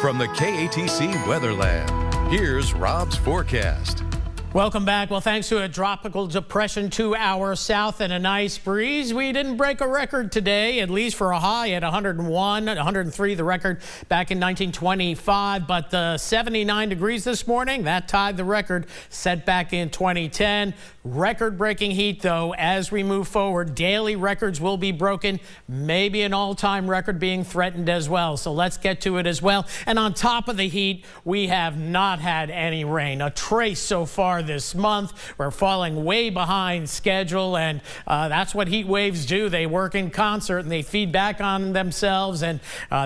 From the KATC Weatherland, here's Rob's forecast. Welcome back. Well, thanks to a tropical depression to our south and a nice breeze, we didn't break a record today, at least for a high at 101, 103, the record back in 1925. But the 79 degrees this morning, that tied the record set back in 2010. Record-breaking heat, though, as we move forward. Daily records will be broken, maybe an all-time record being threatened as well. So let's get to it as well. And on top of the heat, we have not had any rain. A trace so far this month. We're falling way behind schedule, and that's what heat waves do. They work in concert and they feed back on themselves, and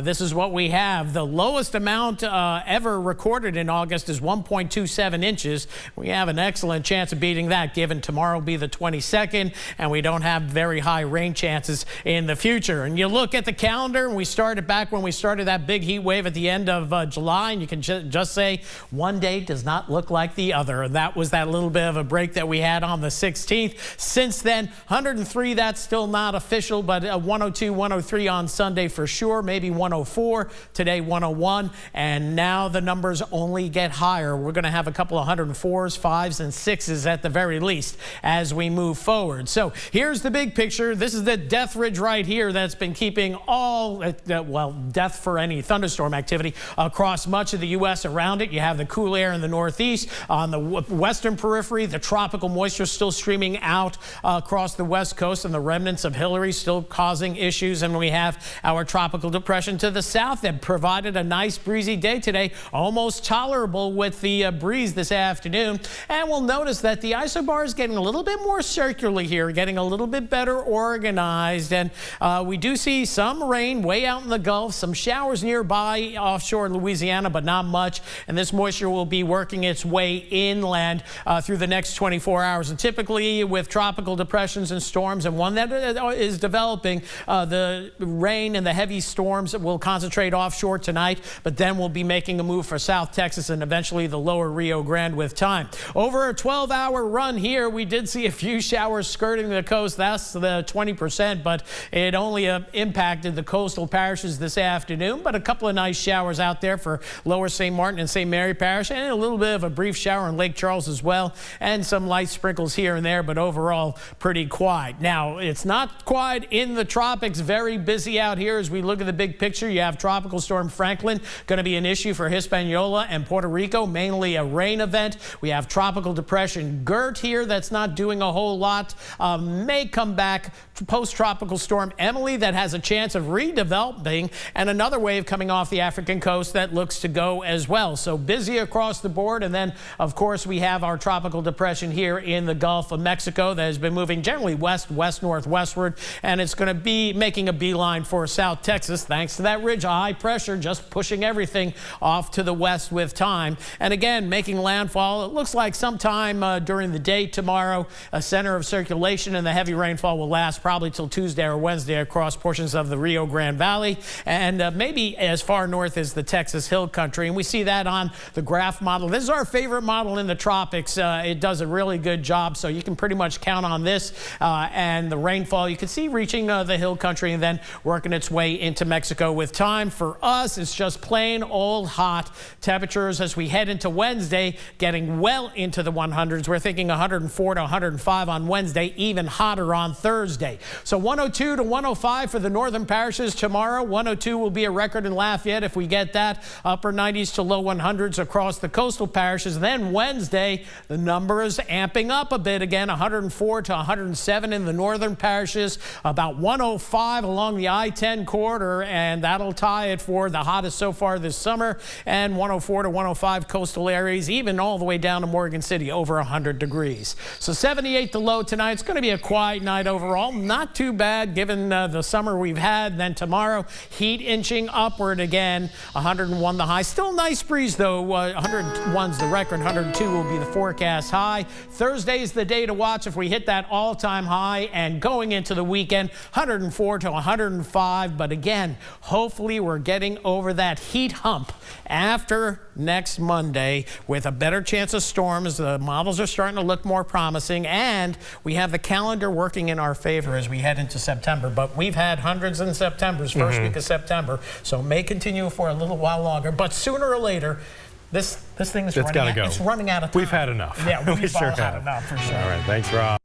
this is what we have. The lowest amount ever recorded in August is 1.27 inches. We have an excellent chance of beating that, given tomorrow will be the 22nd, and we don't have very high rain chances in the future. And you look at the calendar, and we started back when we started that big heat wave at the end of July, and you can just say one day does not look like the other, and that was that little bit of a break that we had on the 16th. Since then, 103, that's still not official, but 102, 103 on Sunday for sure, maybe 104, today 101, and now the numbers only get higher. We're going to have a couple of 104s, 5s, and 6s at the very least as we move forward. So here's the big picture. This is the death ridge right here that's been keeping all, well, death for any thunderstorm activity across much of the U.S. around it. You have the cool air in the northeast. On the western periphery, the tropical moisture still streaming out across the west coast, and the remnants of Hillary still causing issues. And we have our tropical depression to the south that provided a nice breezy day today, almost tolerable with the breeze this afternoon. And we'll notice that the isobar is getting a little bit more circular here, getting a little bit better organized. And we do see some rain way out in the Gulf, some showers nearby offshore Louisiana, but not much. And this moisture will be working its way inland through the next 24 hours. And typically with tropical depressions and storms, and one that is developing, the rain and the heavy storms will concentrate offshore tonight, but then we'll be making a move for South Texas and eventually the lower Rio Grande with time. Over a 12-hour run here, we did see a few showers skirting the coast. That's the 20%, but it only impacted the coastal parishes this afternoon. But a couple of nice showers out there for lower St. Martin and St. Mary Parish, and a little bit of a brief shower in Lake Charles as well, and some light sprinkles here and there, but overall pretty quiet. Now, it's not quiet in the tropics. Very busy out here as we look at the big picture. You have Tropical Storm Franklin going to be an issue for Hispaniola and Puerto Rico, mainly a rain event. We have Tropical Depression Gert here that's not doing a whole lot. May come back. Post-tropical storm Emily that has a chance of redeveloping, and another wave coming off the African coast that looks to go as well. So busy across the board. And then, of course, we have our tropical depression here in the Gulf of Mexico that has been moving generally west-northwestward, and it's going to be making a beeline for South Texas thanks to that ridge of high pressure just pushing everything off to the west with time. And again, making landfall, it looks like sometime during the day tomorrow. A center of circulation, and the heavy rainfall will last probably till Tuesday or Wednesday across portions of the Rio Grande Valley and maybe as far north as the Texas Hill Country. And we see that on the graph model. This is our favorite model in the tropics. It does a really good job, so you can pretty much count on this. And the rainfall you can see reaching the Hill Country and then working its way into Mexico with time. For us, it's just plain old hot. Temperatures as we head into Wednesday getting well into the 100s. We're thinking 104 to 105 on Wednesday, even hotter on Thursday. So 102 to 105 for the northern parishes tomorrow. 102 will be a record in Lafayette if we get that. Upper 90s to low 100s across the coastal parishes. Then Wednesday, the number is amping up a bit again. 104 to 107 in the northern parishes. About 105 along the I-10 corridor, and that'll tie it for the hottest so far this summer. And 104 to 105 coastal areas, even all the way down to Morgan City, over 100 degrees. So 78 the low tonight. It's going to be a quiet night overall. Not too bad given the summer we've had. Then tomorrow, heat inching upward again. 101 the high. Still a nice breeze though. 101's the record. 102 will be the forecast high. Thursday's the day to watch if we hit that all-time high, and going into the weekend, 104 to 105. But again, hopefully we're getting over that heat hump after next Monday with a better chance of storms. The models are starting to look more more promising, and we have the calendar working in our favor as we head into September. But we've had hundreds in September's first week of September, so it may continue for a little while longer. But sooner or later, this thing is running out of time. We've had enough. Yeah, we've sure all had enough for sure. All right, thanks, Rob.